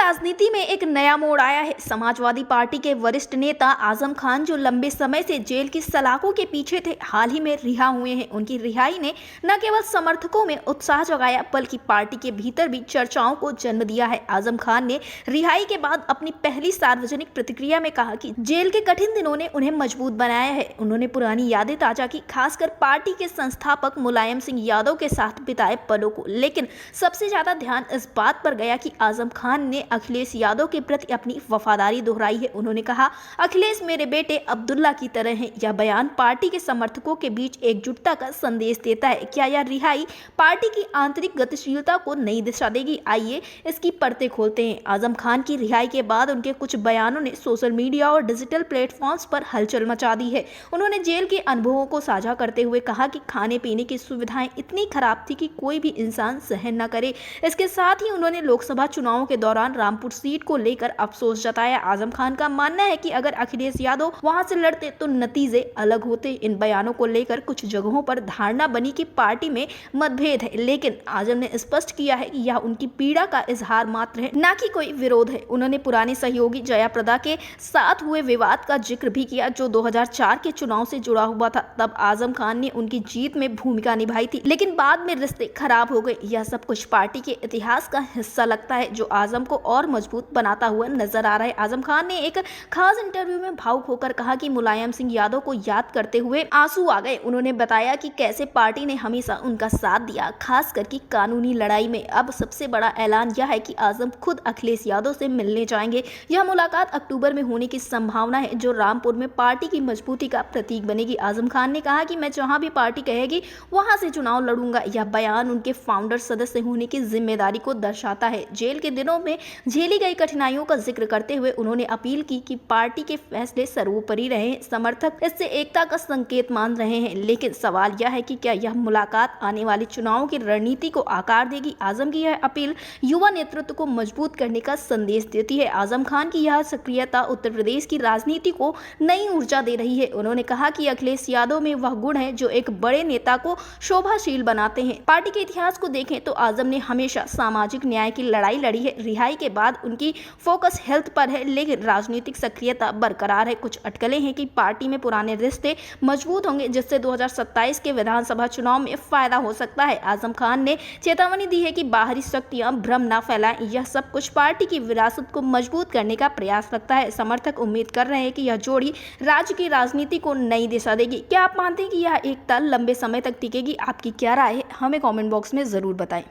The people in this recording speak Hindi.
राजनीति में एक नया मोड़ आया है। समाजवादी पार्टी के वरिष्ठ नेता आजम खान, जो लंबे समय से जेल की सलाखों के पीछे थे, हाल ही में रिहा हुए हैं। उनकी रिहाई ने न केवल समर्थकों में उत्साह जगाया, बल्कि पार्टी के भीतर भी चर्चाओं को जन्म दिया है। आजम खान ने रिहाई के बाद अपनी पहली सार्वजनिक प्रतिक्रिया में कहा कि जेल के कठिन दिनों ने उन्हें मजबूत बनाया है। उन्होंने पुरानी यादें ताजा की, खासकर पार्टी के संस्थापक मुलायम सिंह यादव के साथ बिताए पलों को। लेकिन सबसे ज्यादा ध्यान इस बात पर गया कि आजम खान ने अखिलेश यादव के प्रति अपनी वफादारी दोहराई है। उन्होंने कहा, अखिलेश मेरे बेटे अब्दुल्ला की तरह हैं। यह बयान पार्टी के समर्थकों के बीच एकजुटता का संदेश देता है। क्या यह रिहाई पार्टी की आंतरिक गतिशीलता को नई दिशा देगी? आइए इसकी परतें खोलते हैं। आजम खान की रिहाई के बाद उनके कुछ बयानों ने सोशल मीडिया और डिजिटल प्लेटफॉर्म्स पर हलचल मचा दी है। उन्होंने जेल के अनुभवों को साझा करते हुए कहा कि खाने पीने की सुविधाएं इतनी खराब थी कि कोई भी इंसान सहन न करे। इसके साथ ही उन्होंने लोकसभा चुनावों के दौरान रामपुर सीट को लेकर अफसोस जताया। आजम खान का मानना है कि अगर अखिलेश यादव वहां से लड़ते तो नतीजे अलग होते। इन बयानों को लेकर कुछ जगहों पर धारणा बनी कि पार्टी में मतभेद है, लेकिन आजम ने स्पष्ट किया है कि यह उनकी पीड़ा का इजहार मात्र है, न कि कोई विरोध है। उन्होंने पुरानी सहयोगी जयाप्रदा के साथ हुए विवाद का जिक्र भी किया, जो 2004 के चुनाव से जुड़ा हुआ था। तब आजम खान ने उनकी जीत में भूमिका निभाई थी, लेकिन बाद में रिश्ते खराब हो गए। यह सब कुछ पार्टी के इतिहास का हिस्सा लगता है, जो आजम को और मजबूत बनाता हुआ नजर आ रहा है। आजम खान ने एक खास इंटरव्यू में भावुक होकर कहा कि मुलायम सिंह यादव को याद करते हुए आंसू आ गए। उन्होंने बताया कि कैसे पार्टी ने हमेशा उनका साथ दिया, खास करके कानूनी लड़ाई में। अब सबसे बड़ा ऐलान यह है कि आजम खुद अखिलेश यादव से मिलने जाएंगे। यह मुलाकात अक्टूबर में होने की संभावना है, जो रामपुर में पार्टी की मजबूती का प्रतीक बनेगी। आजम खान ने कहा कि मैं जहां भी पार्टी कहेगी वहां से चुनाव लड़ूंगा। यह बयान उनके फाउंडर सदस्य होने की जिम्मेदारी को दर्शाता है। जेल के दिनों में झेली गई कठिनाइयों का जिक्र करते हुए उन्होंने अपील की कि पार्टी के फैसले सर्वोपरि रहे। समर्थक इससे एकता का संकेत मान रहे हैं, लेकिन सवाल यह है कि क्या यह मुलाकात आने वाले चुनावों की रणनीति को आकार देगी? आजम की यह अपील युवा नेतृत्व को मजबूत करने का संदेश देती है। आजम खान की यह सक्रियता उत्तर प्रदेश की राजनीति को नई ऊर्जा दे रही है। उन्होंने कहा कि अखिलेश यादव में वह गुण है जो एक बड़े नेता को शोभाशील बनाते हैं। पार्टी के इतिहास को देखें तो आजम ने हमेशा सामाजिक न्याय की लड़ाई लड़ी है। रिहाई के बाद उनकी फोकस हेल्थ पर है, लेकिन राजनीतिक सक्रियता बरकरार है। कुछ अटकलें हैं कि पार्टी में पुराने रिश्ते मजबूत होंगे, जिससे 2027 के विधानसभा चुनाव में फायदा हो सकता है। आजम खान ने चेतावनी दी है कि बाहरी शक्तियां भ्रम न फैलाएं। यह सब कुछ पार्टी की विरासत को मजबूत करने का प्रयास लगता है। समर्थक उम्मीद कर रहे हैं कि यह जोड़ी राज्य की राजनीति को नई दिशा देगी। क्या आप मानते हैं कि यह एकता लंबे समय तक टिकेगी? आपकी क्या राय है? हमें कमेंट बॉक्स में जरूर बताएं।